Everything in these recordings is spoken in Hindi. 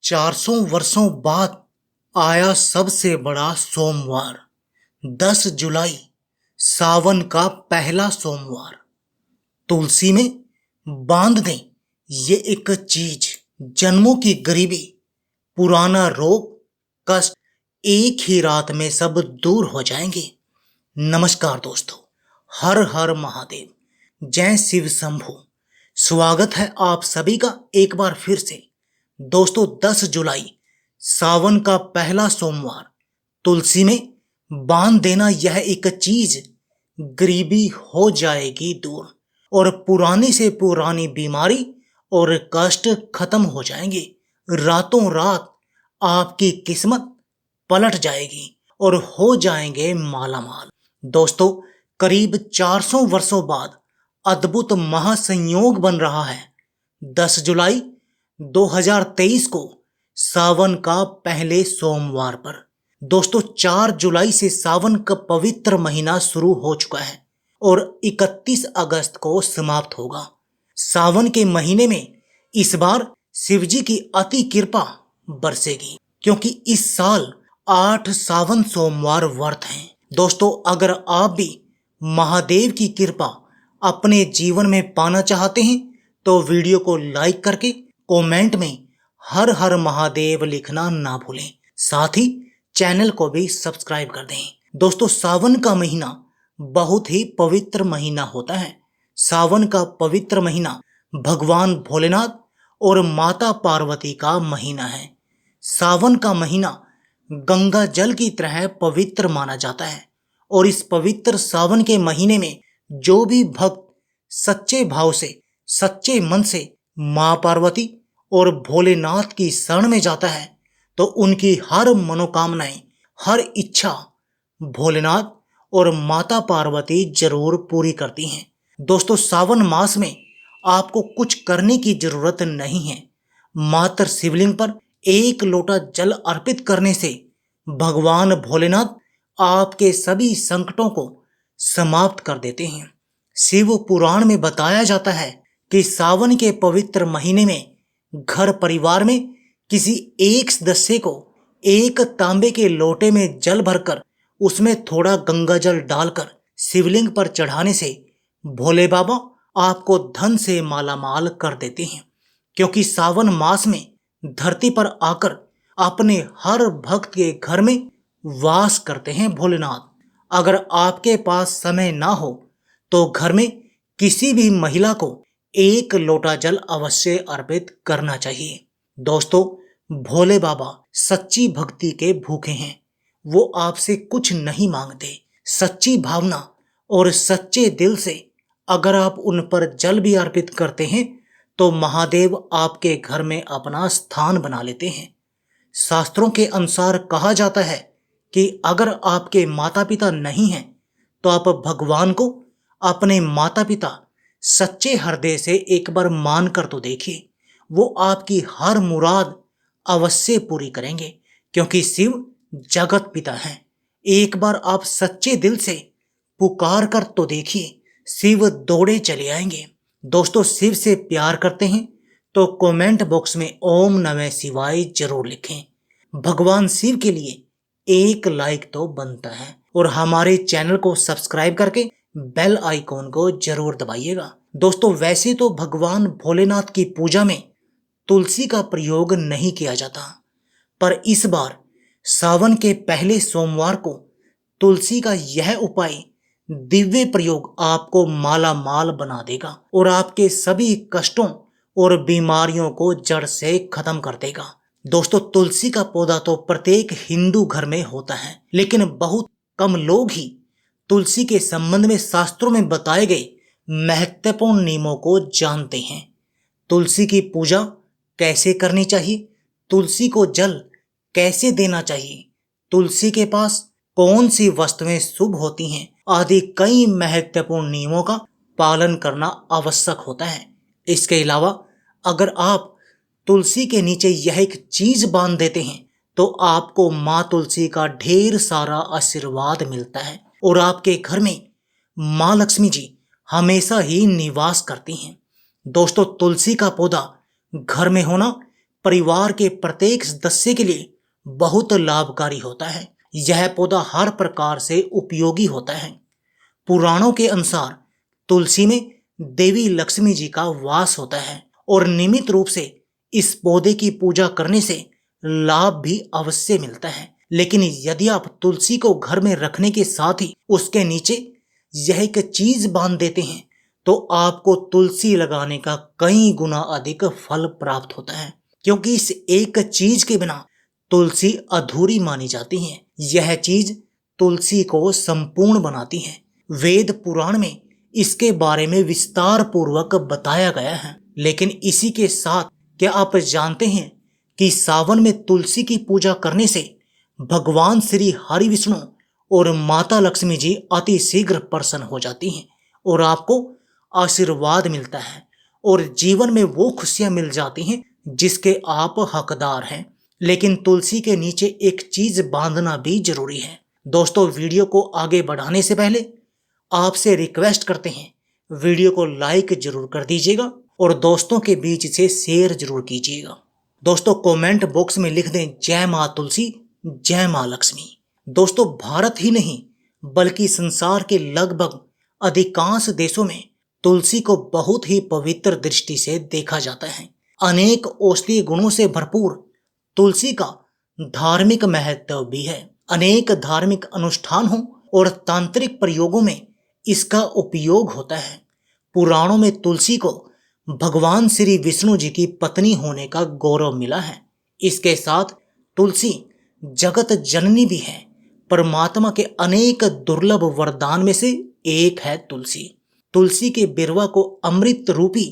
400 वर्षों बाद आया सबसे बड़ा सोमवार। 10 जुलाई, सावन का पहला सोमवार। तुलसी में बांध दें ये एक चीज, जन्मों की गरीबी, पुराना रोग, कष्ट एक ही रात में सब दूर हो जाएंगे। नमस्कार दोस्तों, हर हर महादेव, जय शिव शंभू। स्वागत है आप सभी का एक बार फिर से। दोस्तों, 10 जुलाई, सावन का पहला सोमवार। तुलसी में बांध देना यह एक चीज, गरीबी हो जाएगी दूर और पुरानी से पुरानी बीमारी और कष्ट खत्म हो जाएंगे। रातों रात आपकी किस्मत पलट जाएगी और हो जाएंगे मालामाल। दोस्तों, करीब 400 वर्षों बाद अद्भुत महासंयोग बन रहा है। 10 जुलाई 2023 को सावन का पहले सोमवार पर। दोस्तों, 4 जुलाई से सावन का पवित्र महीना शुरू हो चुका है और 31 अगस्त को समाप्त होगा। सावन के महीने में इस बार शिवजी की अति कृपा बरसेगी, क्योंकि इस साल 8 सावन सोमवार व्रत हैं। दोस्तों, अगर आप भी महादेव की कृपा अपने जीवन में पाना चाहते हैं तो वीडियो को लाइक करके कमेंट में हर हर महादेव लिखना ना भूलें। साथ ही चैनल को भी सब्सक्राइब कर दें। दोस्तों, सावन का महीना बहुत ही पवित्र महीना होता है। सावन का पवित्र महीना भगवान भोलेनाथ और माता पार्वती का महीना है। सावन का महीना गंगा जल की तरह पवित्र माना जाता है और इस पवित्र सावन के महीने में जो भी भक्त सच्चे भाव से, सच्चे मन से मां पार्वती और भोलेनाथ की शरण में जाता है तो उनकी हर मनोकामनाएं, हर इच्छा भोलेनाथ और माता पार्वती जरूर पूरी करती हैं। दोस्तों, सावन मास में आपको कुछ करने की जरूरत नहीं है। मात्र शिवलिंग पर एक लोटा जल अर्पित करने से भगवान भोलेनाथ आपके सभी संकटों को समाप्त कर देते हैं। शिव पुराण में बताया जाता है कि सावन के पवित्र महीने में घर परिवार में किसी एक सदस्य को एक तांबे के लोटे में जल भरकर उसमें थोड़ा गंगा जल डालकर शिवलिंग पर चढ़ाने से भोले बाबा आपको धन से मालामाल कर देते हैं, क्योंकि सावन मास में धरती पर आकर अपने हर भक्त के घर में वास करते हैं भोलेनाथ। अगर आपके पास समय ना हो तो घर में किसी भी महिला को एक लोटा जल अवश्य अर्पित करना चाहिए। दोस्तों, भोले बाबा सच्ची भक्ति के भूखे हैं। वो आपसे कुछ नहीं मांगते। सच्ची भावना और सच्चे दिल से अगर आप उन पर जल भी अर्पित करते हैं तो महादेव आपके घर में अपना स्थान बना लेते हैं। शास्त्रों के अनुसार कहा जाता है कि अगर आपके माता पिता नहीं हैं तो आप भगवान को अपने माता पिता सच्चे हृदय से एक बार मान कर तो देखिए। वो आपकी हर मुराद अवश्य पूरी करेंगे, क्योंकि शिव जगत पिता हैं। एक बार आप सच्चे दिल से पुकार कर तो देखिए, शिव दौड़े चले आएंगे। दोस्तों, शिव से प्यार करते हैं तो कमेंट बॉक्स में ओम नमः शिवाय जरूर लिखें। भगवान शिव के लिए एक लाइक तो बनता है और हमारे चैनल को सब्सक्राइब करके बेल आइकॉन को जरूर दबाइएगा। दोस्तों, वैसे तो भगवान भोलेनाथ की पूजा में तुलसी का प्रयोग नहीं किया जाता, पर इस बार सावन के पहले सोमवार को तुलसी का यह उपाय, दिव्य प्रयोग आपको माला माल बना देगा और आपके सभी कष्टों और बीमारियों को जड़ से खत्म कर देगा। दोस्तों, तुलसी का पौधा तो प्रत्येक हिंदू घर में होता है, लेकिन बहुत कम लोग ही तुलसी के संबंध में शास्त्रों में बताए गए महत्वपूर्ण नियमों को जानते हैं। तुलसी की पूजा कैसे करनी चाहिए, तुलसी को जल कैसे देना चाहिए, तुलसी के पास कौन सी वस्तुएं शुभ होती हैं आदि कई महत्वपूर्ण नियमों का पालन करना आवश्यक होता है। इसके अलावा अगर आप तुलसी के नीचे यह एक चीज बांध देते हैं तो आपको माँ तुलसी का ढेर सारा आशीर्वाद मिलता है और आपके घर में माँ लक्ष्मी जी हमेशा ही निवास करती हैं। दोस्तों, तुलसी का पौधा घर में होना परिवार के प्रत्येक सदस्य के लिए बहुत लाभकारी होता है। यह पौधा हर प्रकार से उपयोगी होता है। पुराणों के अनुसार तुलसी में देवी लक्ष्मी जी का वास होता है और नियमित रूप से इस पौधे की पूजा करने से लाभ भी अवश्य मिलता है। लेकिन यदि आप तुलसी को घर में रखने के साथ ही उसके नीचे यह एक चीज बांध देते हैं तो आपको तुलसी लगाने का कई गुना अधिक फल प्राप्त होता है, क्योंकि इस एक चीज के बिना तुलसी अधूरी मानी जाती है। यह चीज तुलसी को संपूर्ण बनाती है। वेद पुराण में इसके बारे में विस्तार पूर्वक बताया गया है। लेकिन इसी के साथ क्या आप जानते हैं कि सावन में तुलसी की पूजा करने से भगवान श्री हरि विष्णु और माता लक्ष्मी जी अति शीघ्र प्रसन्न हो जाती हैं और आपको आशीर्वाद मिलता है और जीवन में वो खुशियां मिल जाती हैं जिसके आप हकदार हैं। लेकिन तुलसी के नीचे एक चीज बांधना भी जरूरी है। दोस्तों, वीडियो को आगे बढ़ाने से पहले आपसे रिक्वेस्ट करते हैं, वीडियो को लाइक जरूर कर दीजिएगा और दोस्तों के बीच से शेयर जरूर कीजिएगा। दोस्तों, कमेंट बॉक्स में लिख दें जय मां तुलसी, जय मां लक्ष्मी। दोस्तों, भारत ही नहीं बल्कि संसार के लगभग अधिकांश देशों में तुलसी को बहुत ही पवित्र दृष्टि से देखा जाता है। अनेक औषधीय गुणों से भरपूर तुलसी का धार्मिक महत्व भी है। अनेक धार्मिक अनुष्ठानों और तांत्रिक प्रयोगों में इसका उपयोग होता है। पुराणों में तुलसी को भगवान श्री विष्णु जी की पत्नी होने का गौरव मिला है। इसके साथ तुलसी जगत जननी भी है। परमात्मा के अनेक दुर्लभ वरदान में से एक है तुलसी। तुलसी के बिरवा को अमृत रूपी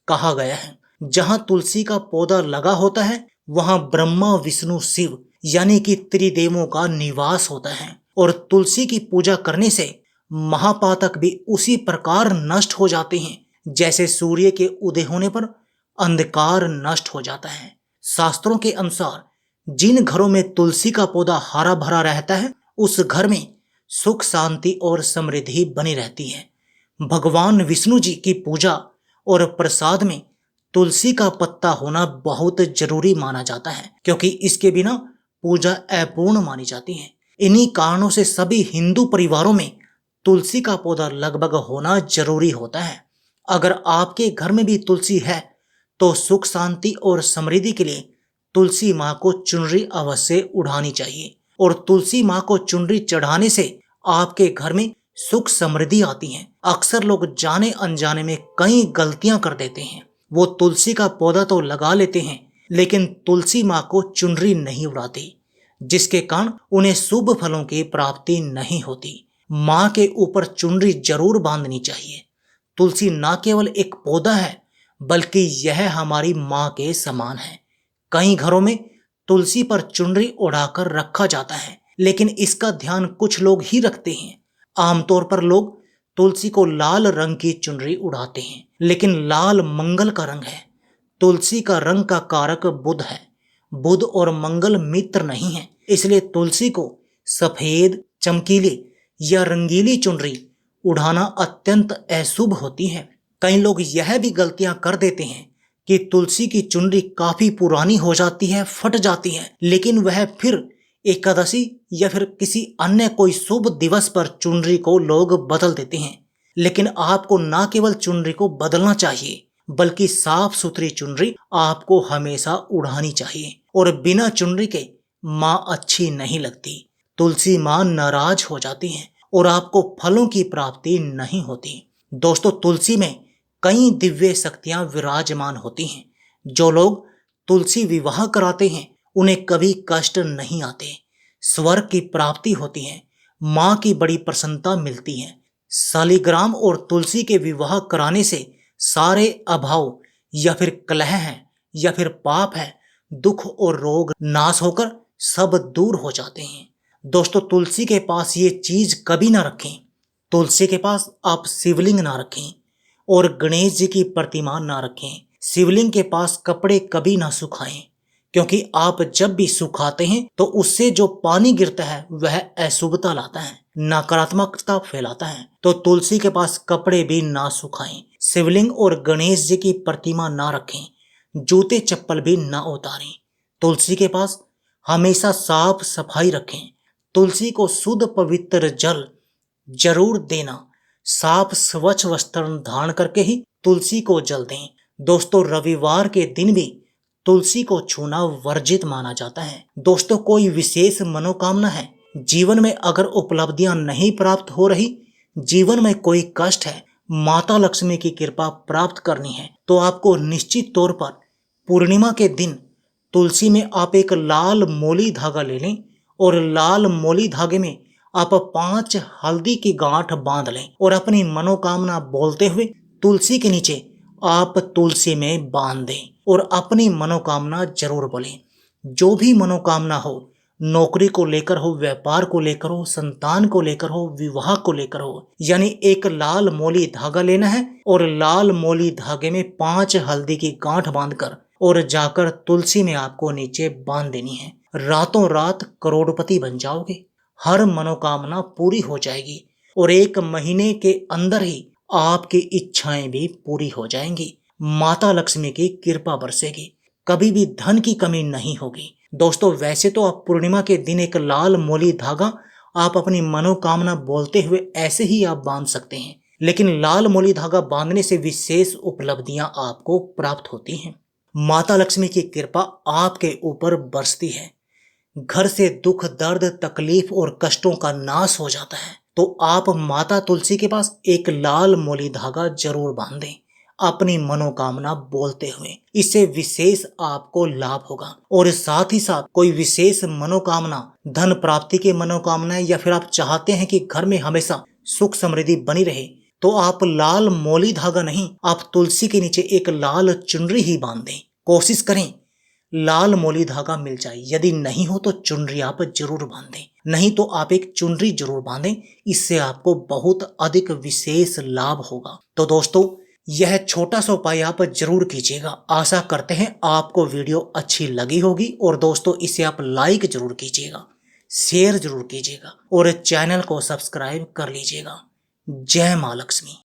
कहा गया है। जहां तुलसी का पौधा लगा होता है वहां ब्रह्मा विष्णु शिव यानी कि त्रिदेवों का निवास होता है और तुलसी की पूजा करने से महापातक भी उसी प्रकार नष्ट हो जाते हैं जैसे सूर्य के उदय होने पर अंधकार नष्ट हो जाता है। शास्त्रों के अनुसार जिन घरों में तुलसी का पौधा हरा भरा रहता है उस घर में सुख शांति और समृद्धि बनी रहती है। भगवान विष्णु जी की पूजा और प्रसाद में तुलसी का पत्ता होना बहुत जरूरी माना जाता है, क्योंकि इसके बिना पूजा अपूर्ण मानी जाती है। इन्हीं कारणों से सभी हिंदू परिवारों में तुलसी का पौधा लगभग होना जरूरी होता है। अगर आपके घर में भी तुलसी है तो सुख शांति और समृद्धि के लिए तुलसी माँ को चुनरी अवश्य उड़ानी चाहिए और तुलसी माँ को चुनरी चढ़ाने से आपके घर में सुख समृद्धि आती है। अक्सर लोग जाने अनजाने में कई गलतियां कर देते हैं। वो तुलसी का पौधा तो लगा लेते हैं लेकिन तुलसी माँ को चुनरी नहीं उड़ाते, जिसके कारण उन्हें शुभ फलों की प्राप्ति नहीं होती। माँ के ऊपर चुनरी जरूर बांधनी चाहिए। तुलसी न केवल एक पौधा है बल्कि यह हमारी माँ के समान है। कई घरों में तुलसी पर चुनरी उड़ाकर रखा जाता है लेकिन इसका ध्यान कुछ लोग ही रखते हैं। आमतौर पर लोग तुलसी को लाल रंग की चुनरी उड़ाते हैं, लेकिन लाल मंगल का रंग है। तुलसी का रंग का कारक बुध है। बुध और मंगल मित्र नहीं है, इसलिए तुलसी को सफेद, चमकीली या रंगीली चुनरी उड़ाना अत्यंत अशुभ होती है। कई लोग यह भी गलतियां कर देते हैं कि तुलसी की चुनरी काफी पुरानी हो जाती है, फट जाती है, लेकिन वह फिर एकादशी या फिर किसी अन्य कोई शुभ दिवस पर चुनरी को लोग बदल देते हैं। लेकिन आपको न केवल चुनरी को बदलना चाहिए बल्कि साफ सुथरी चुनरी आपको हमेशा उड़ानी चाहिए और बिना चुनरी के माँ अच्छी नहीं लगती। तुलसी माँ नाराज हो जाती है और आपको फलों की प्राप्ति नहीं होती। दोस्तों, तुलसी में कई दिव्य शक्तियां विराजमान होती हैं। जो लोग तुलसी विवाह कराते हैं उन्हें कभी कष्ट नहीं आते, स्वर्ग की प्राप्ति होती है, माँ की बड़ी प्रसन्नता मिलती है। शालिग्राम और तुलसी के विवाह कराने से सारे अभाव या फिर कलह है या फिर पाप है, दुख और रोग नाश होकर सब दूर हो जाते हैं। दोस्तों, तुलसी के पास ये चीज कभी ना रखें। तुलसी के पास आप शिवलिंग ना रखें और गणेश जी की प्रतिमा ना रखें। शिवलिंग के पास कपड़े कभी ना सुखाएं, क्योंकि आप जब भी सुखाते हैं तो उससे जो पानी गिरता है वह अशुभता लाता है, नकारात्मकता फैलाता है। तो तुलसी के पास कपड़े भी ना सुखाएं। शिवलिंग और गणेश जी की प्रतिमा ना रखें। जूते चप्पल भी न उतारें। तुलसी के पास हमेशा साफ सफाई रखें। तुलसी को शुद्ध पवित्र जल जरूर देना। साफ स्वच्छ वस्त्र धारण करके ही तुलसी को जल दें। दोस्तों, रविवार के दिन भी तुलसी को छूना वर्जित माना जाता है। दोस्तों, कोई विशेष मनोकामना है, जीवन में अगर उपलब्धियां नहीं प्राप्त हो रही, जीवन में कोई कष्ट है, माता लक्ष्मी की कृपा प्राप्त करनी है, तो आपको निश्चित तौर पर पूर्णिमा के दिन तुलसी में आप एक लाल मोली धागा ले लें और लाल मोली धागे में आप 5 हल्दी की गांठ बांध लें और अपनी मनोकामना बोलते हुए तुलसी के नीचे आप तुलसी में बांध दें और अपनी मनोकामना जरूर बोलें। जो भी मनोकामना हो, नौकरी को लेकर हो, व्यापार को लेकर हो, संतान को लेकर हो, विवाह को लेकर हो, यानी एक लाल मोली धागा लेना है और लाल मोली धागे में 5 हल्दी की गांठ बांधकर और जाकर तुलसी में आपको नीचे बांध देनी है। रातों रात करोड़पति बन जाओगे, हर मनोकामना पूरी हो जाएगी और 1 महीने के अंदर ही आपकी इच्छाएं भी पूरी हो जाएंगी। माता लक्ष्मी की कृपा बरसेगी, कभी भी धन की कमी नहीं होगी। दोस्तों, वैसे तो आप पूर्णिमा के दिन एक लाल मोली धागा आप अपनी मनोकामना बोलते हुए ऐसे ही आप बांध सकते हैं, लेकिन लाल मोली धागा बांधने से विशेष उपलब्धियां आपको प्राप्त होती हैं। माता लक्ष्मी की कृपा आपके ऊपर बरसती है, घर से दुख दर्द तकलीफ और कष्टों का नाश हो जाता है। तो आप माता तुलसी के पास एक लाल मोली धागा जरूर बांधें अपनी मनोकामना बोलते हुए, इससे विशेष आपको लाभ होगा। और साथ ही साथ कोई विशेष मनोकामना, धन प्राप्ति की मनोकामना है, या फिर आप चाहते हैं कि घर में हमेशा सुख समृद्धि बनी रहे, तो आप लाल मोली धागा नहीं, आप तुलसी के नीचे एक लाल चुनरी ही बांध दें। कोशिश करें लाल मोली धागा मिल जाए, यदि नहीं हो तो चुनरी आप जरूर बांधें, नहीं तो आप एक चुनरी जरूर बांधें, इससे आपको बहुत अधिक विशेष लाभ होगा। तो दोस्तों, यह छोटा सा उपाय आप जरूर कीजिएगा। आशा करते हैं आपको वीडियो अच्छी लगी होगी और दोस्तों इसे आप लाइक जरूर कीजिएगा, शेयर जरूर कीजिएगा और चैनल को सब्सक्राइब कर लीजिएगा। जय मां लक्ष्मी।